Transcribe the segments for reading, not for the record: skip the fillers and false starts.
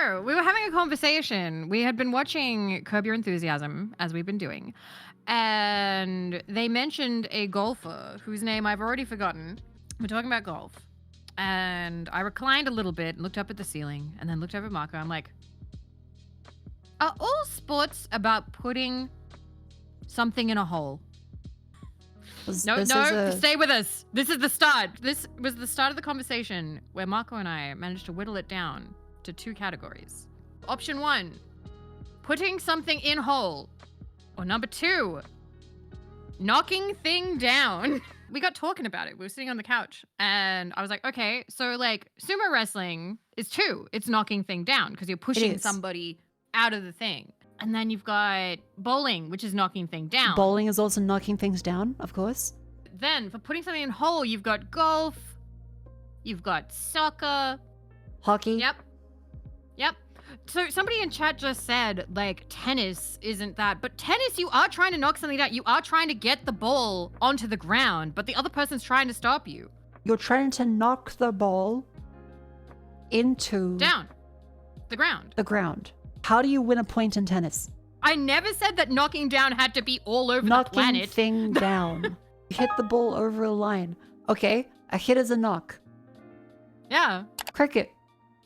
No. We were having a conversation. We had been watching Curb Your Enthusiasm, as we've been doing. And they mentioned a golfer whose name I've already forgotten. We're talking about golf. And I reclined a little bit and looked up at the ceiling and then looked over at Mako. I'm like, are all sports about putting something in a hole? Stay with us. This is the start. This was the start of the conversation where Mako and I managed to whittle it down to 2 categories. Option 1, putting something in hole. Or number 2, knocking thing down. We got talking about it. We were sitting on the couch and I was like, okay, so like sumo wrestling is 2. It's knocking thing down because you're pushing somebody out of the thing. And then you've got bowling, which is knocking thing down. Bowling is also knocking things down, of course. Then for putting something in hole, you've got golf, you've got soccer. Hockey. Yep. So somebody in chat just said, like, tennis isn't that. But tennis, you are trying to knock something down. You are trying to get the ball onto the ground, but the other person's trying to stop you. You're trying to knock the ball into... down. The ground. The ground. How do you win a point in tennis? I never said that knocking down had to be all over the planet. Knocking thing down. You hit the ball over a line. Okay, a hit is a knock. Yeah. Cricket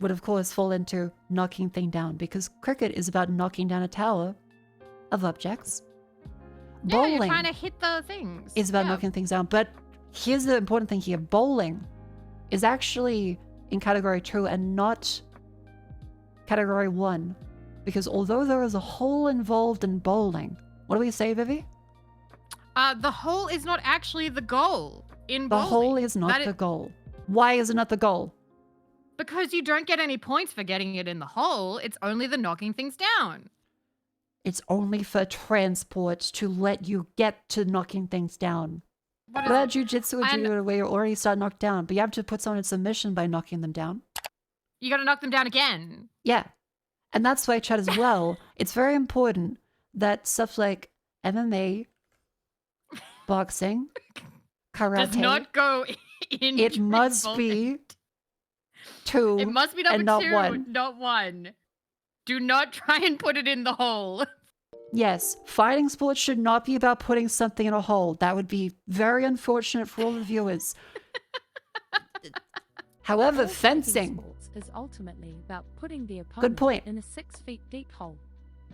would of course fall into knocking thing down because cricket is about knocking down a tower of objects. Bowling you're trying to hit the things. Is about knocking things down. But here's the important thing here. Bowling is actually in category 2 and not category 1. Because although there is a hole involved in bowling, what do we say, Vivi? The hole is not actually the goal in bowling. The hole is not the goal. Why is it not the goal? Because you don't get any points for getting it in the hole. It's only the knocking things down. It's only for transport to let you get to knocking things down. What about jujitsu or judo where you already start knocked down, but you have to put someone in submission by knocking them down? You gotta knock them down again. Yeah. And that's why, chat, as well, it's very important that stuff like MMA, boxing, karate... does not go in. It must be 2 It must be number and not 2, 1. Not 1. Do not try and put it in the hole. Yes, fighting sports should not be about putting something in a hole. That would be very unfortunate for all the viewers. However, fencing is ultimately about putting the opponent in a 6 feet deep hole.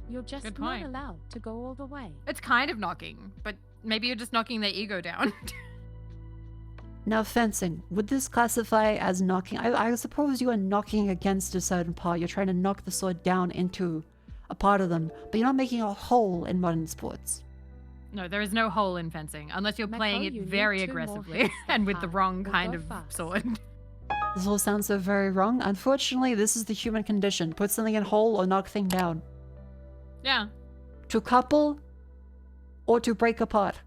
You're just not allowed to go all the way. It's kind of knocking, but maybe you're just knocking their ego down. Now, fencing, would this classify as knocking? I suppose you are knocking against a certain part. You're trying to knock the sword down into a part of them, but you're not making a hole in modern sports. No, there is no hole in fencing, unless you're playing it very aggressively and with the wrong kind of sword. This all sounds so very wrong. Unfortunately, this is the human condition. Put something in hole or knock thing down. Yeah. To couple or to break apart.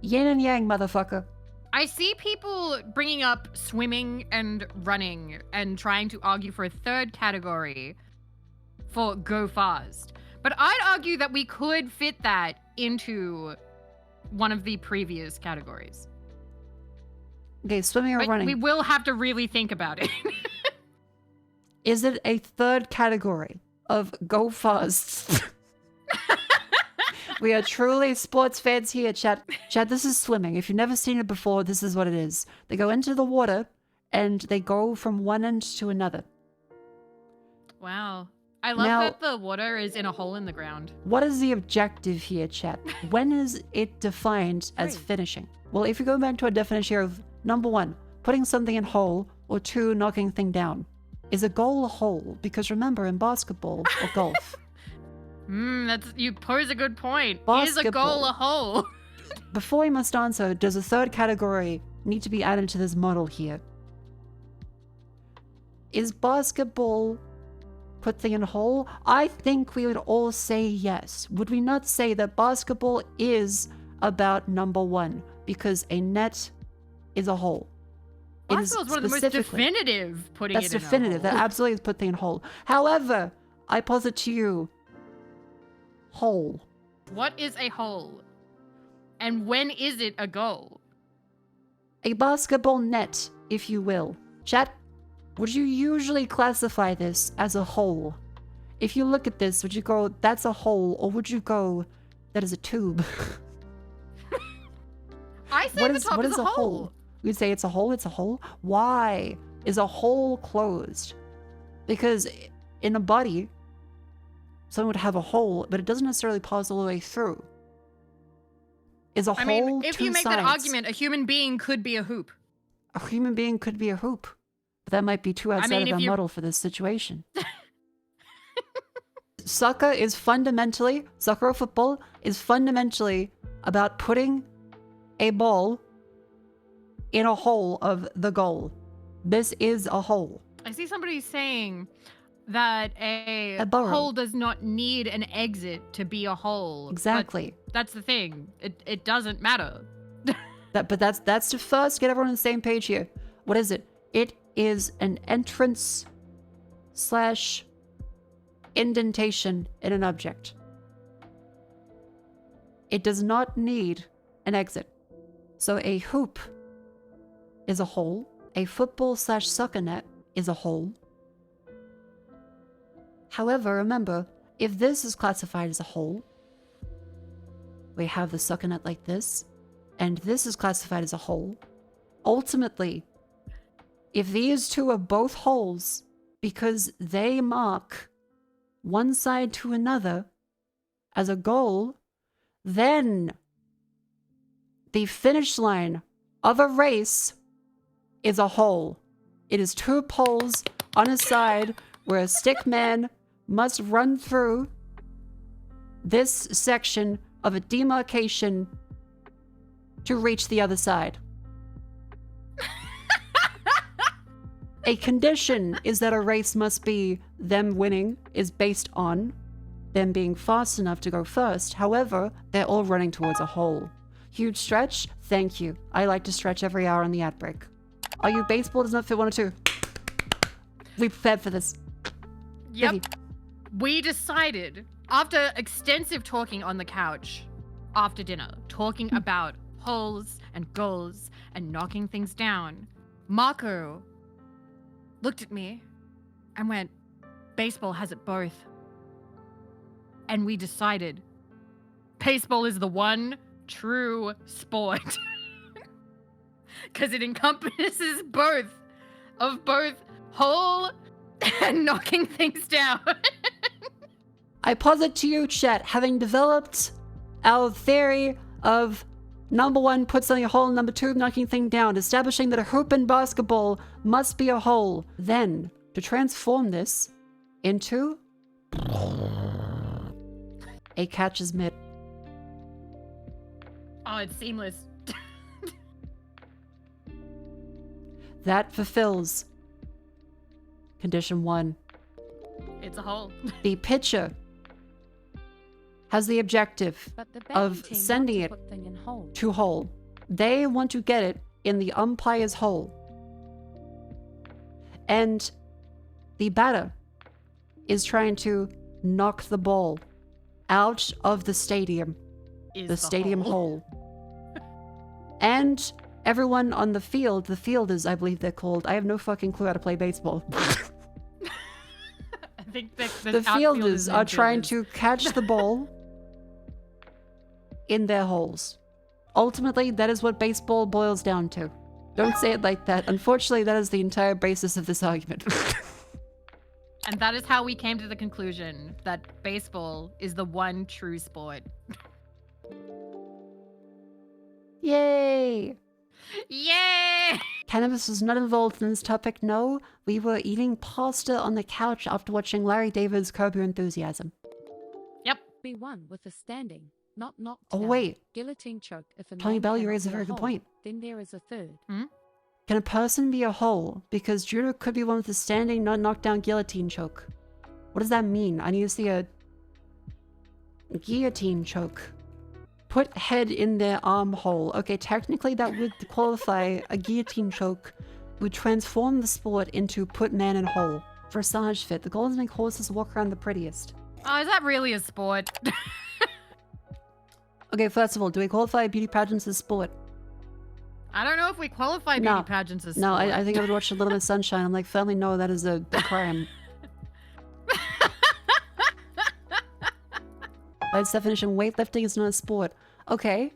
Yin and yang, motherfucker. I see people bringing up swimming and running and trying to argue for a 3rd category for go fast. But I'd argue that we could fit that into one of the previous categories. Okay, swimming or running. We will have to really think about it. Is it a 3rd category of go fast? We are truly sports fans here, chat. Chat, this is swimming. If you've never seen it before, this is what it is. They go into the water and they go from one end to another. Wow. I love that the water is in a hole in the ground. What is the objective here, chat? When is it defined as finishing? Well, if you go back to our definition of number 1, putting something in hole, or 2, knocking thing down. Is a goal a hole? Because remember, in basketball or golf... you pose a good point. Basketball. Is a goal a hole? Before we must answer, does a 3rd category need to be added to this model here? Is basketball put thing in a hole? I think we would all say yes. Would we not say that basketball is about number 1? Because a net is a hole. Basketball is one of the most definitive putting it in a hole. That's definitive. That absolutely is put thing in a hole. However, I posit to you, hole. What is a hole? And when is it a goal? A basketball net, if you will. Chat, would you usually classify this as a hole? If you look at this, would you go, that's a hole, or would you go, that is a tube? I say the top is a hole. You'd say it's a hole, it's a hole? Why is a hole closed? Because in a body, someone would have a hole, but it doesn't necessarily pass all the way through. Is a hole mean, if two you make sides? that argument, a human being could be a hoop. A human being could be a hoop. But that might be too outside of our model for this situation. Soccer or football is fundamentally about putting a ball in a hole of the goal. This is a hole. I see somebody saying that a burrow. hole does not need an exit to be a hole. Exactly. But that's the thing. It doesn't matter. But that's to first get everyone on the same page here. What is it? It is an entrance / indentation in an object. It does not need an exit. So a hoop is a hole. A football / soccer net is a hole. However, remember, if this is classified as a hole, we have the soccer net like this, and this is classified as a hole. Ultimately, if these two are both holes because they mark one side to another as a goal, then the finish line of a race is a hole. It is two poles on a side where a stick man must run through this section of a demarcation to reach the other side. A condition is that a race must be them winning is based on them being fast enough to go first. However, they're all running towards a hole. Huge stretch? Thank you. I like to stretch every hour on the ad break. Are you baseball does not fit 1 or 2? We prepared for this. Yep. Vivi. We decided, after extensive talking on the couch, after dinner, talking about holes and goals and knocking things down, Mako looked at me and went, baseball has it both. And we decided baseball is the one true sport. Because it encompasses both hole and knocking things down. I posit to you, chat, having developed our theory of number 1, put something in a hole, number 2, knocking thing down, establishing that a hoop in basketball must be a hole. Then, to transform this into a catcher's mitt. Oh, it's seamless. That fulfills condition 1. It's a hole. The pitcher has the objective of sending it to hole. They want to get it in the umpire's hole. And the batter is trying to knock the ball out of the stadium. The stadium hole. And everyone on the field, the fielders, I believe they're called. I have no fucking clue how to play baseball. I think the fielders are trying to catch the ball in their holes. Ultimately, that is what baseball boils down to. Don't say it like that. Unfortunately, that is the entire basis of this argument. And that is how we came to the conclusion that baseball is the one true sport. Yay! Yay! Cannabis was not involved in this topic, no. We were eating pasta on the couch after watching Larry David's Curb Your Enthusiasm. Yep. Be one with a standing, not knocked Oh, down, wait. guillotine choke. If a Tony man Bell, you cannot raise a be very good hole, point. Then there is a third. Can a person be a hole? Because judo could be one with a standing, not knocked down guillotine choke. What does that mean? I need to see a guillotine choke. Put head in their armhole. Okay, technically that would qualify. A guillotine choke would transform the sport into put man in hole. Dressage fit. The goal is to make horses walk around the prettiest. Oh, is that really a sport? Okay, first of all, do we qualify beauty pageants as sport? I don't know if we qualify beauty pageants as No, sport. I think I would watch A Little Miss Sunshine. I'm like, family, no, that is a crime. By its definition, weightlifting is not a sport. Okay.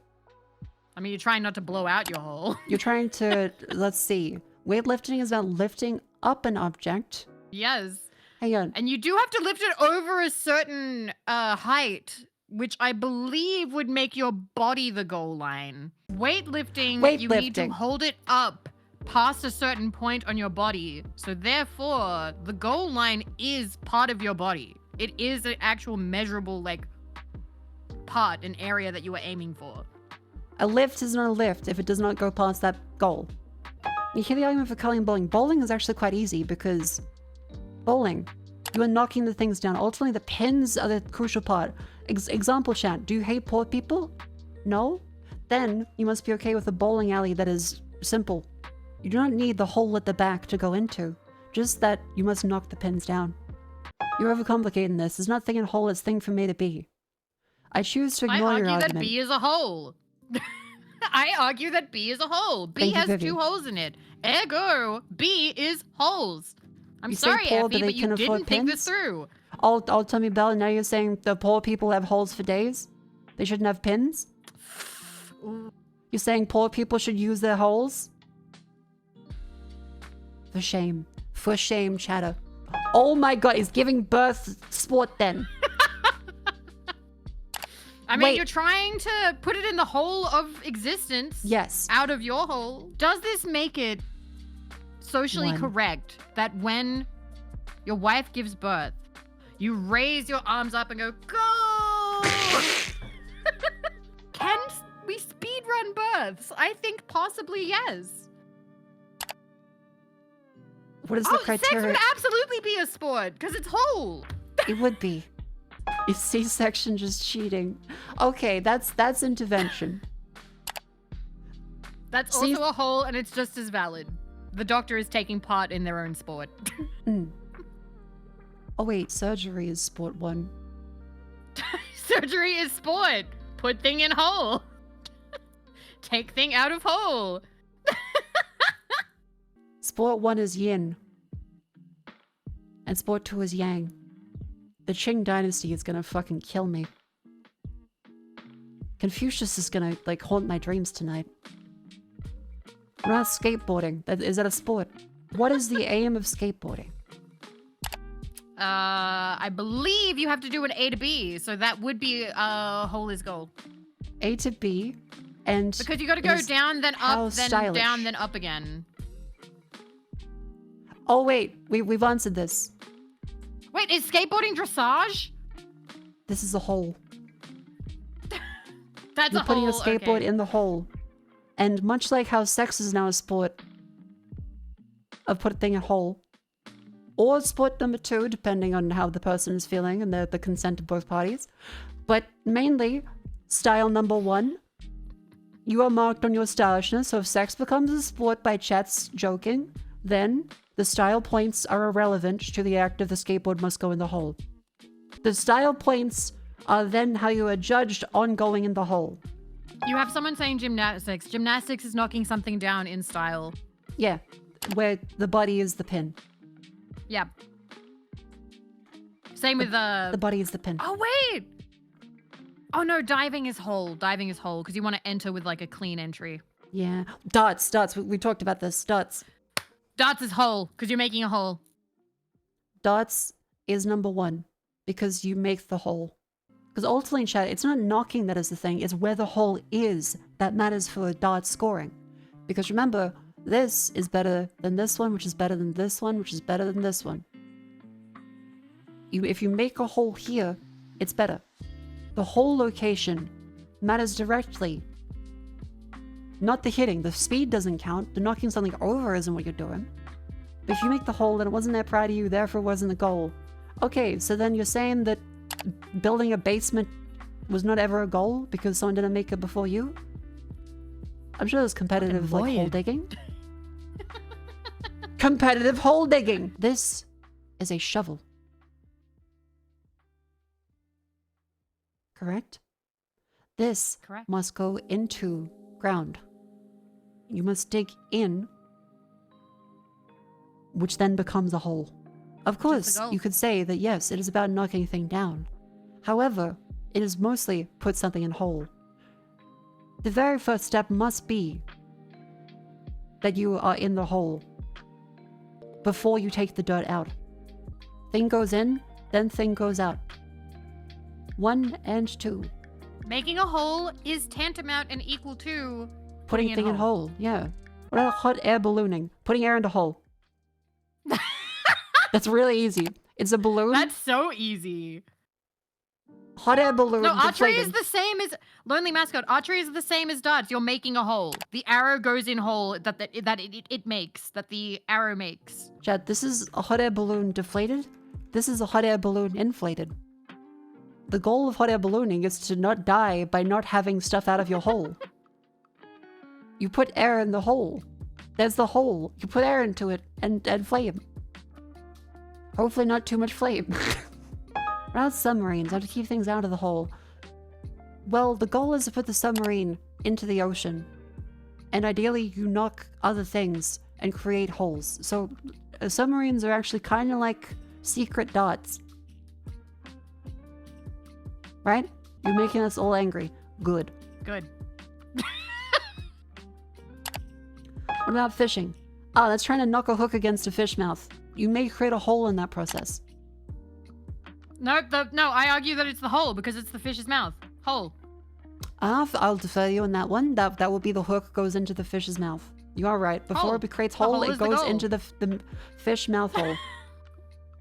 I mean, you're trying not to blow out your hole. You're trying to, let's see. Weightlifting is about lifting up an object. Yes. Hang on. And you do have to lift it over a certain height, which I believe would make your body the goal line. Weightlifting, you need to hold it up past a certain point on your body. So therefore, the goal line is part of your body. It is an actual measurable, like, part, an area that you are aiming for. A lift is not a lift if it does not go past that goal. You hear the argument for calling bowling. Bowling is actually quite easy because bowling, you are knocking the things down. Ultimately, the pins are the crucial part. Example chat, do you hate poor people? No? Then you must be okay with a bowling alley that is simple. You do not need the hole at the back to go into, just that you must knock the pins down. You're overcomplicating this. It's not thing in hole, it's thing from A to B. I choose to ignore your argument. I argue that B is a hole. I argue that B is a hole. B has two holes in it. Ergo, B is holes. I'm sorry, Effie, but you didn't think this through. Oh, tell me, Belle, now you're saying the poor people have holes for days? They shouldn't have pins? You're saying poor people should use their holes? For shame. For shame, chatter. Oh my god, he's giving birth sport then. I mean, you're trying to put it in the hole of existence. Yes. Out of your hole. Does this make it socially correct that when your wife gives birth, you raise your arms up and go, go! Can we speedrun births? I think possibly yes. What is the criteria? Sex would absolutely be a sport because it's whole. It would be. Is C-section just cheating? Okay, that's intervention. That's also a hole, and it's just as valid. The doctor is taking part in their own sport. Oh wait, surgery is sport 1. Surgery is sport. Put thing in hole. Take thing out of hole. Sport 1 is yin. And sport 2 is yang. The Qing dynasty is gonna fucking kill me. Confucius is gonna, like, haunt my dreams tonight. What about skateboarding? Is that a sport? What is the aim of skateboarding? I believe you have to do an A to B, so that would be hole is goal. A to B, and because you gotta go down, then up, then stylish. Down, then up again. Oh wait, we've answered this. Wait, is skateboarding dressage? This is a hole. That's You're putting a skateboard in the hole. And much like how sex is now a sport of putting a hole, or sport number 2, depending on how the person is feeling and the consent of both parties, but mainly style number 1, you are marked on your stylishness, so if sex becomes a sport by chat's joking, then the style points are irrelevant to the act of the skateboard must go in the hole. The style points are then how you are judged on going in the hole. You have someone saying gymnastics. Gymnastics is knocking something down in style. Yeah, where the body is the pin. Yeah. Same with the body is the pin. Oh, wait! Oh no, diving is hole. Diving is hole, because you want to enter with like a clean entry. Yeah. Darts. We talked about this. Darts. Darts is hole, because you're making a hole. Darts is number 1, because you make the hole. Because ultimately, chat, it's not knocking that is the thing, it's where the hole is that matters for darts scoring. Because remember, this is better than this one, which is better than this one, which is better than this one. If you make a hole here, it's better. The hole location matters directly. Not the hitting. The speed doesn't count. The knocking something over isn't what you're doing. But if you make the hole, then it wasn't there prior to you, therefore it wasn't the goal. Okay, so then you're saying that building a basement was not ever a goal because someone didn't make it before you? I'm sure there's competitive, like, hole digging. Competitive hole digging! This is a shovel. Correct? This must go into ground. You must dig in, which then becomes a hole. Of course, you could say that yes, it is about knocking a thing down. However, it is mostly put something in hole. The very first step must be that you are in the hole before you take the dirt out. Thing goes in, then thing goes out. 1 and 2. Making a hole is tantamount and equal to putting thing in hole. Yeah. What about hot air ballooning? Putting air in the hole. That's really easy. It's a balloon. That's so easy. Hot air balloon. No, archery is the same as Lonely Mascot. Archery is the same as darts. You're making a hole. The arrow goes in hole that it makes. That the arrow makes. Chad, this is a hot air balloon deflated. This is a hot air balloon inflated. The goal of hot air ballooning is to not die by not having stuff out of your hole. You put air in the hole. There's the hole. You put air into it and flame. Hopefully not too much flame. Around submarines, how to keep things out of the hole. Well, the goal is to put the submarine into the ocean. And ideally, you knock other things and create holes. So, submarines are actually kind of like secret dots. Right? You're making us all angry. Good. Good. What about fishing? Oh, that's trying to knock a hook against a fish mouth. You may create a hole in that process. No, I argue that it's the hole because it's the fish's mouth. Hole. I'll defer you on that one. That will be the hook goes into the fish's mouth. You are right. Before it creates hole, it goes into the fish mouth hole.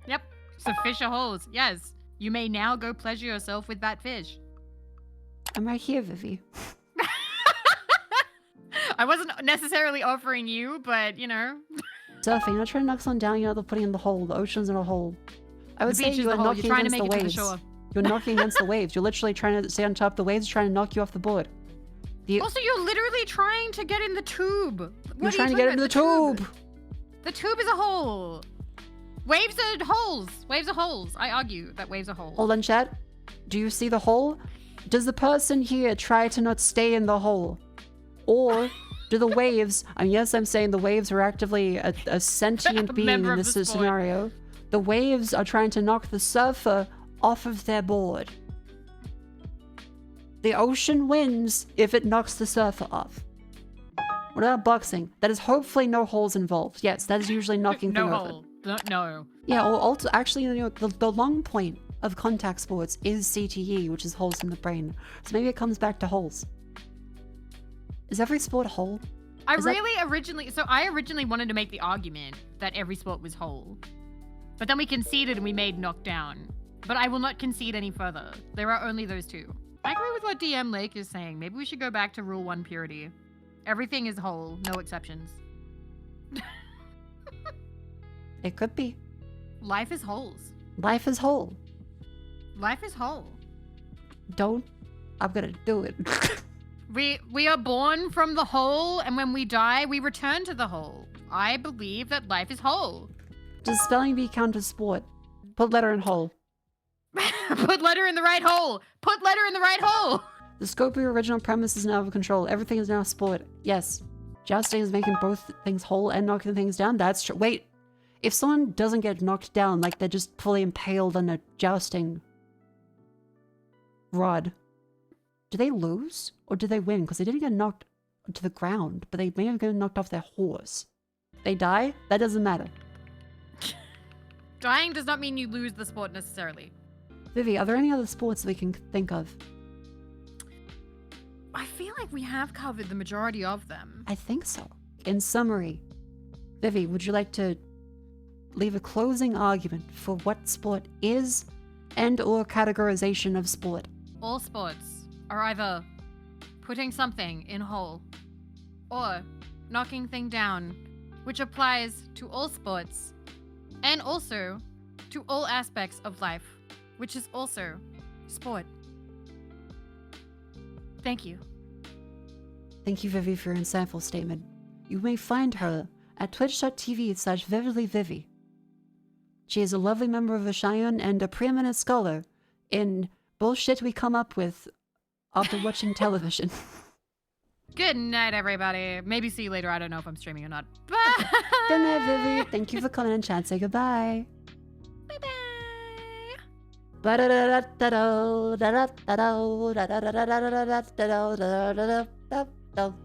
Yep. So fish are holes. Yes. You may now go pleasure yourself with that fish. I'm right here, Vivi. I wasn't necessarily offering you, but you know. Surfing, you're not trying to knock someone down, you're not putting in the hole. The ocean's in a hole. I would say you are knocking against the waves. You're knocking against the waves. You're literally trying to stay on top of the waves, trying to knock you off the board. Also, you're literally trying to get in the tube. You're trying to get into the tube. The tube is a hole. Waves are holes. Waves are holes. I argue that waves are holes. Hold on, chat. Do you see the hole? Does the person here try to not stay in the hole? Or do the waves... yes, I'm saying the waves are actively a sentient being in this scenario. The waves are trying to knock the surfer off of their board. The ocean wins if it knocks the surfer off. What about boxing? That is hopefully no holes involved. Yes, that is usually knocking things over. No. Yeah, or also, actually, you know, the long point of contact sports is CTE, which is holes in the brain. So maybe it comes back to holes. Is every sport a hole? I originally wanted to make the argument that every sport was whole. But then we conceded and we made knockdown. But I will not concede any further. There are only those two. I agree with what DM Lake is saying. Maybe we should go back to Rule 1 purity. Everything is whole, no exceptions. It could be. Life is holes. Life is whole. Life is whole. I'm gonna do it. We are born from the hole, and when we die, we return to the hole. I believe that life is whole. Does spelling bee count as sport? Put letter in hole. Put letter in the right hole. Put letter in the right hole. The scope of your original premise is now out of control. Everything is now sport. Yes. Jousting is making both things whole and knocking things down. That's true. Wait. If someone doesn't get knocked down, like they're just fully impaled on a jousting rod, do they lose or do they win? Because they didn't get knocked to the ground, but they may have gotten knocked off their horse. They die? That doesn't matter. Dying does not mean you lose the sport necessarily. Vivi, are there any other sports that we can think of? I feel like we have covered the majority of them. I think so. In summary, Vivi, would you like to leave a closing argument for what sport is and or categorization of sport? All sports are either putting something in hole or knocking thing down, which applies to all sports and also to all aspects of life, which is also sport. Thank you. Thank you, Vivi, for your insightful statement. You may find her at twitch.tv/VividlyVIVI. She is a lovely member of Vershion and a preeminent scholar in bullshit we come up with after watching television. Good night, everybody. Maybe see you later. I don't know if I'm streaming or not. Bye. Good night, Vivi. Thank you for coming and chat. Say goodbye. Bye-bye.